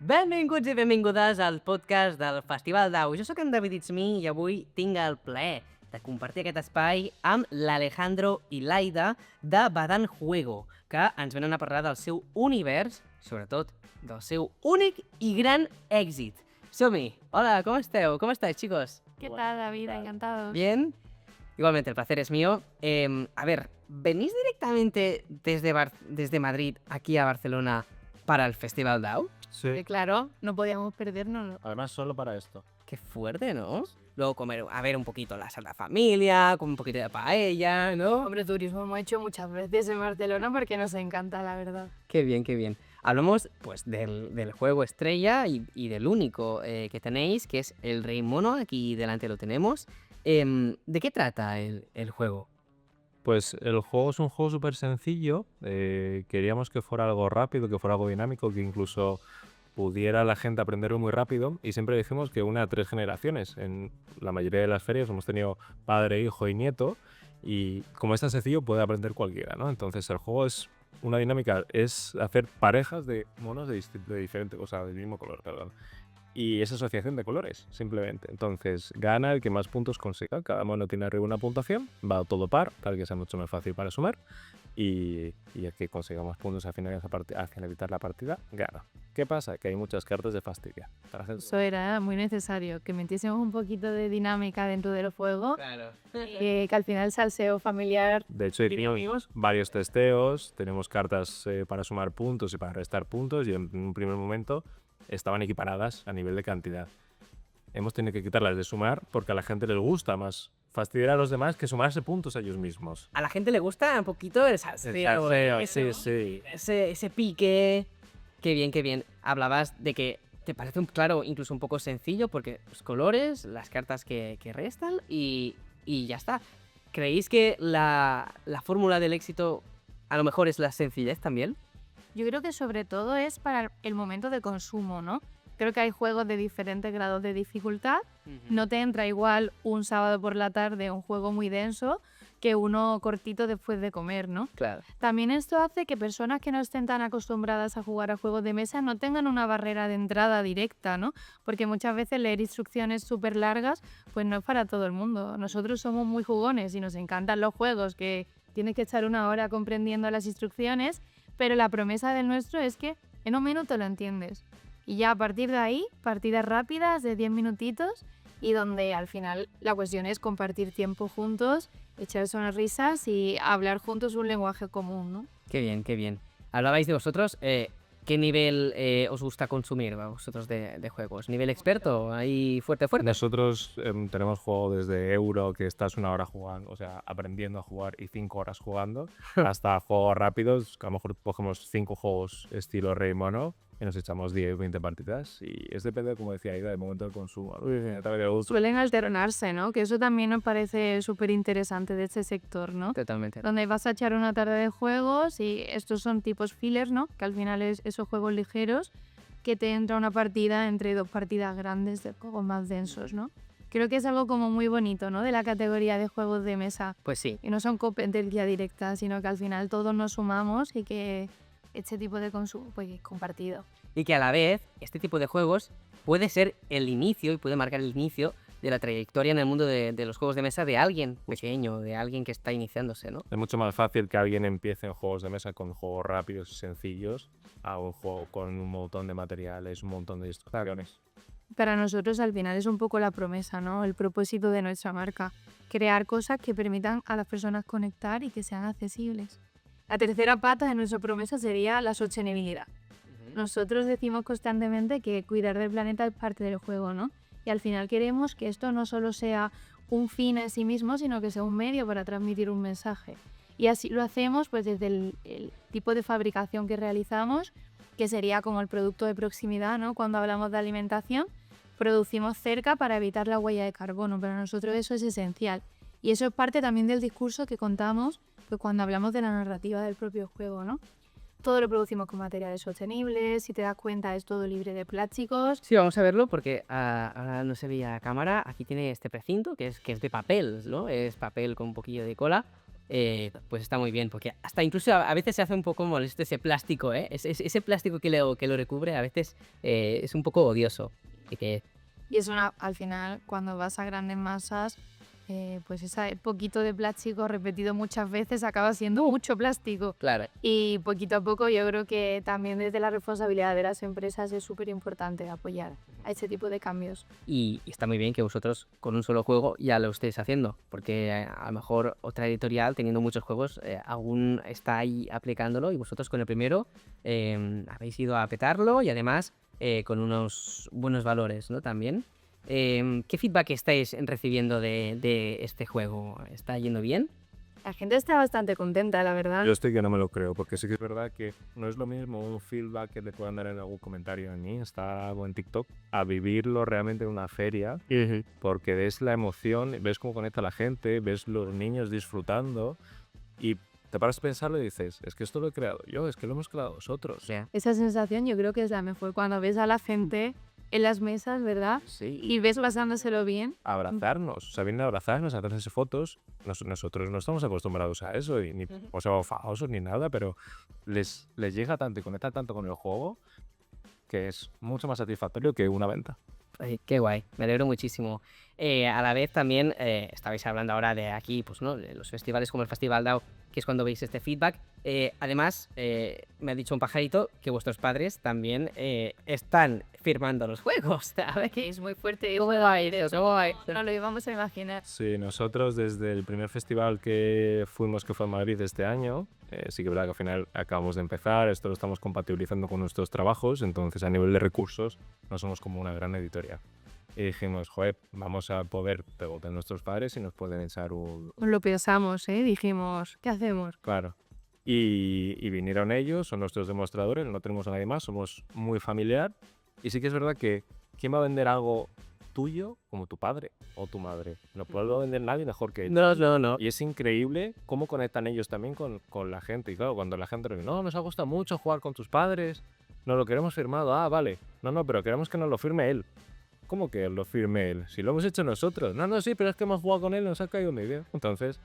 Benvinguts i benvingudes al podcast del Festival d'Au. Jo sóc en David Itzmí i avui tinc el plaer de compartir aquest espai amb l'Alejandro i l'Aida de Badant Juego, que ens venen a parlar del seu univers, sobretot del seu únic i gran èxit. Som-hi! Hola, ¿cómo esteu? ¿Cómo estáis, chicos? ¿Qué tal, David? Encantados. ¿Bien? Igualmente, el placer es mío. A ver, ¿venís directamente desde Madrid aquí a Barcelona para el Festival d'Au? Sí, claro, no podíamos perdernos. Además, solo para esto. Qué fuerte, ¿no? Luego comer, a ver, un poquito la Sagrada Familia, con un poquito de paella, ¿no? Hombre, turismo hemos hecho muchas veces en Barcelona porque nos encanta, la verdad. Qué bien, qué bien. Hablamos, pues, del juego estrella y del único que tenéis, que es el Rey Mono. Aquí delante lo tenemos. ¿De qué trata el juego? Pues el juego es un juego súper sencillo. Queríamos que fuera algo rápido, que fuera algo dinámico, que incluso pudiera la gente aprenderlo muy rápido. Y siempre decimos que una a 3 generaciones. En la mayoría de las ferias hemos tenido padre, hijo y nieto. Y como es tan sencillo, puede aprender cualquiera, ¿no? Entonces el juego es una dinámica, es hacer parejas de monos de diferente cosa, del mismo color, perdón. Y es asociación de colores, simplemente. Entonces, gana el que más puntos consiga. Cada mono tiene arriba una puntuación, va todo par, para que sea mucho más fácil para sumar. Y el que consiga más puntos al finalizar la partida, gana. ¿Qué pasa? Que hay muchas cartas de fastidia. Eso era muy necesario, que metiésemos un poquito de dinámica dentro del juego, Claro. que al final el salseo familiar... De hecho, teníamos varios testeos, tenemos cartas para sumar puntos y para restar puntos, y en un primer momento estaban equiparadas a nivel de cantidad. Hemos tenido que quitarlas de sumar porque a la gente les gusta más fastidiar a los demás que sumarse puntos a ellos mismos. A la gente le gusta un poquito el salseo, Sí, sí. ese pique. Qué bien, qué bien. Hablabas de que te parece, claro, incluso un poco sencillo porque los colores, las cartas que restan y ya está. ¿Creéis que la fórmula del éxito a lo mejor es la sencillez también? Yo creo que sobre todo es para el momento de consumo, ¿no? Creo que hay juegos de diferentes grados de dificultad. No te entra igual un sábado por la tarde un juego muy denso que uno cortito después de comer, ¿no? Claro. También esto hace que personas que no estén tan acostumbradas a jugar a juegos de mesa no tengan una barrera de entrada directa, ¿no? Porque muchas veces leer instrucciones súper largas pues no es para todo el mundo. Nosotros somos muy jugones y nos encantan los juegos que tienes que echar una hora comprendiendo las instrucciones, pero la promesa del nuestro es que en un minuto lo entiendes. Y ya a partir de ahí, partidas rápidas de 10 minutitos y donde al final la cuestión es compartir tiempo juntos, echar sonrisas y hablar juntos un lenguaje común, ¿no? Qué bien, qué bien. Hablabais de vosotros, ¿qué nivel os gusta consumir a vosotros de juegos? ¿Nivel experto? ¿Ahí fuerte? Nosotros tenemos juego desde euro, que estás una hora jugando, o sea, aprendiendo a jugar, y 5 horas jugando, hasta juegos rápidos, que a lo mejor cogemos 5 juegos estilo Rey Mono y nos echamos 10, 20 partidas. Y es depende, como decía Aida, del momento del consumo. Suelen alternarse, ¿no? Que eso también nos parece súper interesante de este sector, ¿no? Totalmente. Donde vas a echar una tarde de juegos y estos son tipos fillers, ¿no? Que al final es esos juegos ligeros que te entra una partida entre 2 partidas grandes de juegos más densos, ¿no? Creo que es algo como muy bonito, ¿no? De la categoría de juegos de mesa. Pues sí. Y no son competencia directa, sino que al final todos nos sumamos y que este tipo de consumo pues es compartido. Y que a la vez, este tipo de juegos puede ser el inicio y puede marcar el inicio de la trayectoria en el mundo de los juegos de mesa de alguien pequeño, de alguien que está iniciándose, ¿no? Es mucho más fácil que alguien empiece en juegos de mesa con juegos rápidos y sencillos a un juego con un montón de materiales, un montón de instrucciones. Para nosotros al final es un poco la promesa, ¿no? El propósito de nuestra marca. Crear cosas que permitan a las personas conectar y que sean accesibles. La tercera pata de nuestra promesa sería la sostenibilidad. Nosotros decimos constantemente que cuidar del planeta es parte del juego, ¿no? Y al final queremos que esto no solo sea un fin en sí mismo, sino que sea un medio para transmitir un mensaje. Y así lo hacemos pues desde el tipo de fabricación que realizamos, que sería como el producto de proximidad, ¿no? Cuando hablamos de alimentación, producimos cerca para evitar la huella de carbono. Para nosotros eso es esencial. Y eso es parte también del discurso que contamos pues, cuando hablamos de la narrativa del propio juego, ¿no? Todo lo producimos con materiales sostenibles, si te das cuenta es todo libre de plásticos. Sí, vamos a verlo porque ahora no se veía a cámara. Aquí tiene este precinto que es de papel, ¿no? Es papel con un poquillo de cola. pues está muy bien, porque hasta incluso a veces se hace un poco molesto ese plástico, ¿eh? Ese plástico que lo recubre a veces es un poco odioso. Y que, Y es al final, cuando vas a grandes masas, pues ese poquito de plástico repetido muchas veces acaba siendo mucho plástico. claro, Y poquito a poco yo creo que también desde la responsabilidad de las empresas es súper importante apoyar a ese tipo de cambios. y está muy bien que vosotros con un solo juego ya lo estéis haciendo, porque a lo mejor otra editorial teniendo muchos juegos aún está ahí aplicándolo y vosotros con el primero habéis ido a petarlo y además con unos buenos valores, ¿no? También. ¿Qué feedback estáis recibiendo de este juego? ¿Está yendo bien? La gente está bastante contenta, la verdad. Yo estoy que no me lo creo, porque sí que es verdad que no es lo mismo un feedback que te puedan dar en algún comentario en Insta o en TikTok a vivirlo realmente en una feria, porque ves la emoción, ves cómo conecta la gente, ves los niños disfrutando y te paras a pensarlo y dices, es que esto lo he creado yo, es que lo hemos creado nosotros. O sea, Esa sensación yo creo que es la mejor cuando ves a la gente en las mesas, ¿verdad? sí. Y ves pasándoselo bien. Abrazarnos, o sea, vienen a abrazarnos, a hacerse fotos. Nosotros no estamos acostumbrados a eso, y ni o sea, famosos ni nada, pero les llega tanto y conecta tanto con el juego que es mucho más satisfactorio que una venta. Ay, qué guay, me alegro muchísimo. A la vez también estabais hablando ahora de aquí, pues no, de los festivales como el Festival DAO, que es cuando veis este feedback. Además, me ha dicho un pajarito que vuestros padres también están firmando los juegos. A ver, Que es muy fuerte. ¿cómo va Dios? ¿Cómo va? No lo íbamos a imaginar. Sí, nosotros desde el primer festival que fuimos, que fue en Madrid este año, sí que es verdad que al final acabamos de empezar, esto lo estamos compatibilizando con nuestros trabajos, entonces a nivel de recursos no somos como una gran editorial. Y dijimos, joder, vamos a poder preguntar a nuestros padres si nos pueden echar un... Lo pensamos, ¿eh? Dijimos, ¿qué hacemos? Claro. Y vinieron ellos, son nuestros demostradores, no tenemos a nadie más, somos muy familiar. Y sí que es verdad que ¿quién va a vender algo tuyo como tu padre o tu madre? No puede vender nadie mejor que ellos. No. Y es increíble cómo conectan ellos también con la gente. Y claro, cuando la gente dice, no, nos ha gustado mucho jugar con tus padres, no lo queremos firmado. Ah, vale. No, pero queremos que nos lo firme él. ¿Cómo que lo firme él? Si lo hemos hecho nosotros. No, sí, pero es que hemos jugado con él, nos ha caído muy bien. Entonces,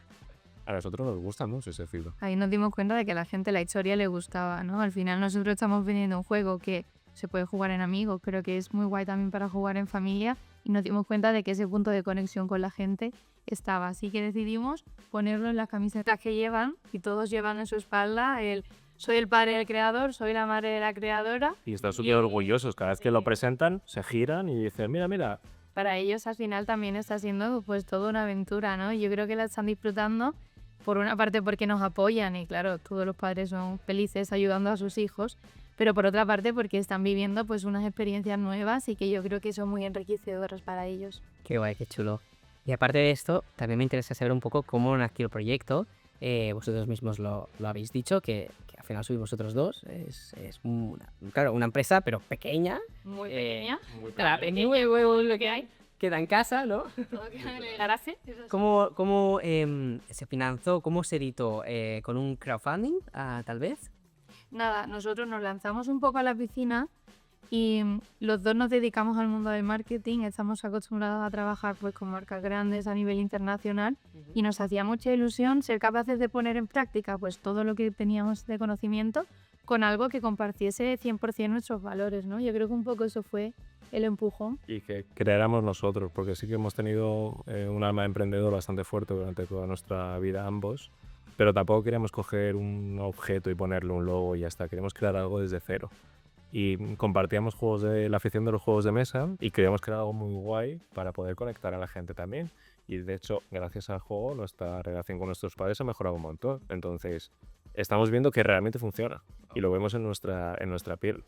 a nosotros nos gusta mucho ese feedback. Ahí nos dimos cuenta de que a la gente la historia le gustaba, ¿no? Al final nosotros estamos vendiendo un juego que se puede jugar en amigos, creo que es muy guay también para jugar en familia y nos dimos cuenta de que ese punto de conexión con la gente estaba. Así que decidimos ponerlo en las camisetas que llevan y todos llevan en su espalda el soy el padre del creador, soy la madre de la creadora. Y están súper orgullosos. Cada vez que lo presentan, se giran y dicen, mira. Para ellos al final también está siendo pues toda una aventura, ¿no? Yo creo que la están disfrutando por una parte porque nos apoyan y claro, todos los padres son felices ayudando a sus hijos, pero por otra parte porque están viviendo pues unas experiencias nuevas y que yo creo que son muy enriquecedoras para ellos. Qué guay, qué chulo. Y aparte de esto, también me interesa saber un poco cómo nació el proyecto. Vosotros mismos lo habéis dicho, que al final sois vosotros dos. Es claro, una empresa, pero pequeña. Muy pequeña. La pequeña, lo que hay. Queda en casa, ¿no? Todo queda en el garaje. ¿Cómo se finanzó? ¿Cómo se editó? ¿Con un crowdfunding, tal vez? Nada, nosotros nos lanzamos un poco a la piscina y los dos nos dedicamos al mundo del marketing, estamos acostumbrados a trabajar pues con marcas grandes a nivel internacional y nos hacía mucha ilusión ser capaces de poner en práctica pues todo lo que teníamos de conocimiento con algo que compartiese 100% nuestros valores, ¿no? Yo creo que un poco eso fue el empujón. Y que creáramos nosotros, porque sí que hemos tenido un alma de emprendedor bastante fuerte durante toda nuestra vida ambos, pero tampoco queríamos coger un objeto y ponerle un logo y ya está, queríamos crear algo desde cero. Y compartíamos la afición de los juegos de mesa y queríamos crear algo muy guay para poder conectar a la gente también. Y de hecho, gracias al juego, nuestra relación con nuestros padres ha mejorado un montón. Entonces, estamos viendo que realmente funciona y lo vemos en nuestra piel.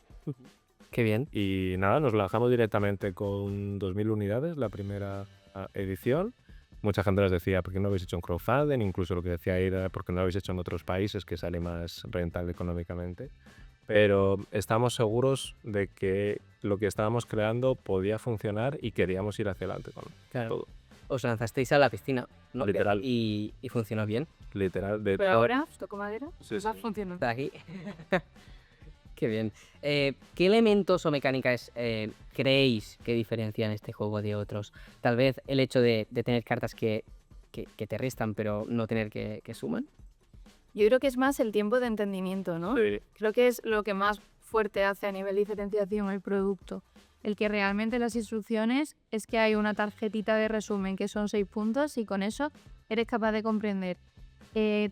Qué bien. Y nada, nos lanzamos directamente con 2.000 unidades, la primera edición. Mucha gente nos decía, ¿por qué no habéis hecho un crowdfunding? Incluso lo que decía era, ¿por qué no lo habéis hecho en otros países que sale más rentable económicamente? Pero estamos seguros de que lo que estábamos creando podía funcionar y queríamos ir hacia adelante con todo. Os lanzasteis a la piscina, ¿no? Literal. Y funcionó bien. Literal. Pero ahora, toco madera, Sí, va sí. funcionando. Está aquí. Qué bien. ¿Qué elementos o mecánicas creéis que diferencian este juego de otros? Tal vez el hecho de tener cartas que que te restan, pero no tener que suman. Yo creo que es más el tiempo de entendimiento, ¿no? Sí. Creo que es lo que más fuerte hace a nivel de diferenciación el producto. El que realmente las instrucciones es que hay una tarjetita de resumen que son 6 puntos y con eso eres capaz de comprender.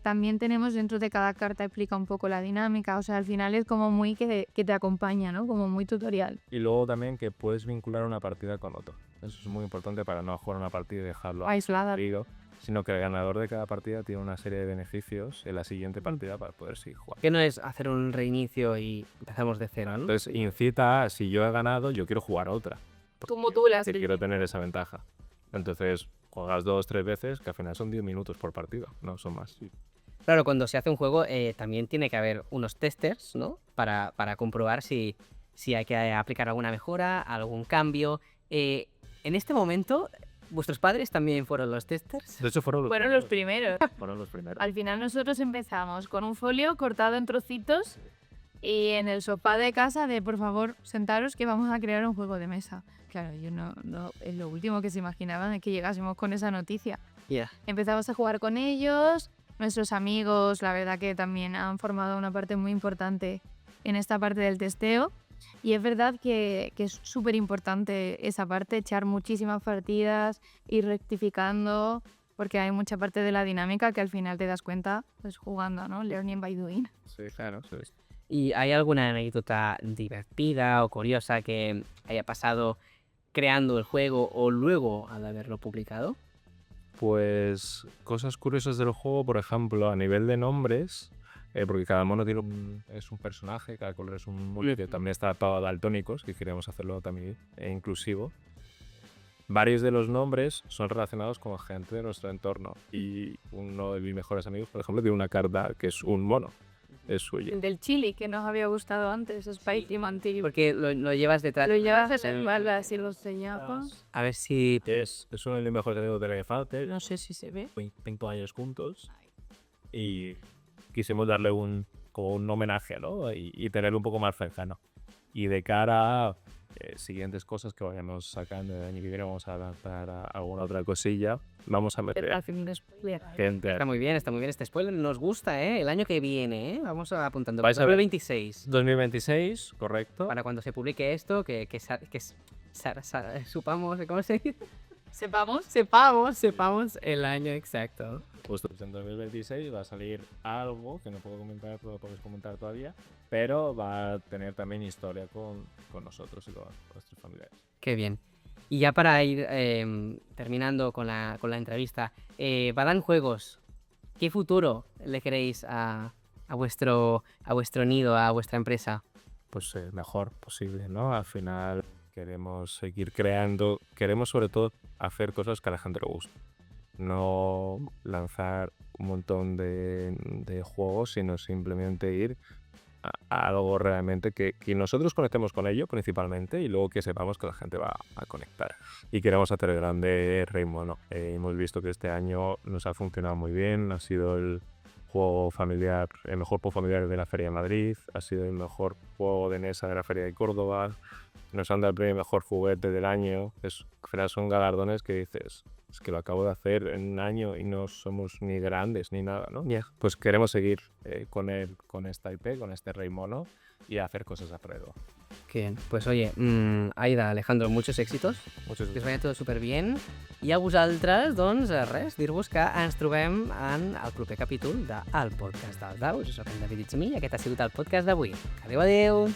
También tenemos dentro de cada carta explica un poco la dinámica, o sea, al final es como muy que te acompaña, ¿no? Como muy tutorial. Y luego también que puedes vincular una partida con otro. Eso es muy importante para no jugar una partida y dejarlo Aislada. aburrido, sino que el ganador de cada partida tiene una serie de beneficios en la siguiente partida para poder seguir jugando. Que no es hacer un reinicio y empezamos de cero, ¿no? Entonces incita a, si yo he ganado, yo quiero jugar otra. Tú modulas. Que quiero tener esa ventaja. Entonces juegas 2-3 veces, que al final son 10 minutos por partido, no son más. Claro, cuando se hace un juego también tiene que haber unos testers, ¿no? Para comprobar si hay que aplicar alguna mejora, algún cambio. En este momento, ¿vuestros padres también fueron los testers? De hecho Fueron los primeros. Fueron los primeros. Al final nosotros empezamos con un folio cortado en trocitos y en el sofá de casa de por favor sentaros que vamos a crear un juego de mesa. Claro, yo no es lo último que se imaginaban es que llegásemos con esa noticia. Yeah. Empezamos a jugar con ellos, nuestros amigos, la verdad que también han formado una parte muy importante en esta parte del testeo. Y es verdad que es súper importante esa parte, echar muchísimas partidas, ir rectificando, porque hay mucha parte de la dinámica que al final te das cuenta pues jugando, ¿no? Learning by doing. Sí, claro. Sí. ¿Y hay alguna anécdota divertida o curiosa que haya pasado creando el juego o luego al haberlo publicado? Pues cosas curiosas del juego, por ejemplo, a nivel de nombres, porque cada mono tiene es un personaje, cada color es un mundo que también está adaptado a daltónicos, que queríamos hacerlo también inclusivo. Varios de los nombres son relacionados con gente de nuestro entorno y uno de mis mejores amigos, por ejemplo, tiene una carta que es un mono, es suyo. El del chili, que nos había gustado antes, Spicy Mantillo. Porque lo llevas detrás. Lo llevas en la espalda, así lo enseñamos. A ver si... Es uno de mis mejores amigos de la infancia, No sé si se ve. 20 años juntos, y quisimos darle como un homenaje, ¿no? Y tenerlo un poco más cercano. Y de cara a siguientes cosas que vayamos sacando el año que viene, vamos a lanzar alguna otra cosilla, vamos a meter Al fin de spoiler. gente. Está muy bien este spoiler. Nos gusta, ¿eh? El año que viene, ¿eh? Vamos apuntando. Vais a ver. 2026. 2026, correcto. Para cuando se publique esto, que supamos, ¿cómo se dice? Sepamos el año exacto. Justo en 2026 va a salir algo que no puedo comentar, no lo puedes comentar todavía, pero va a tener también historia con nosotros y con nuestros familiares. Qué bien. Y ya para ir terminando con la entrevista, Badán Juegos, ¿qué futuro le queréis a vuestro nido, a vuestra empresa? Pues el mejor posible, ¿no? Al final queremos seguir creando, queremos sobre todo hacer cosas que a la gente le guste. No lanzar un montón de juegos, sino simplemente ir a algo realmente que nosotros conectemos con ello principalmente y luego que sepamos que la gente va a conectar. Y queremos hacer el grande Rey Mono. Hemos visto que este año nos ha funcionado muy bien, ha sido el juego familiar, el mejor juego familiar de la Feria de Madrid, ha sido el mejor juego de mesa de la Feria de Córdoba, nos han dado el premio mejor juguete del año. Al final son galardones que dices, es que lo acabo de hacer en un año y no somos ni grandes ni nada, ¿no? Yeah. Pues queremos seguir con esta IP, con este Rey Mono y hacer cosas alrededor. Qué bien. Pues oye, Aida, Alejandro, muchos éxitos. Muchas Que us vagi tot superbien. I a vosaltres, doncs, res, dir-vos que ens trobem en el proper capítol del podcast del Dau. Jo soc en David Itzmí i aquest ha sigut el podcast d'avui. Adéu, adéu!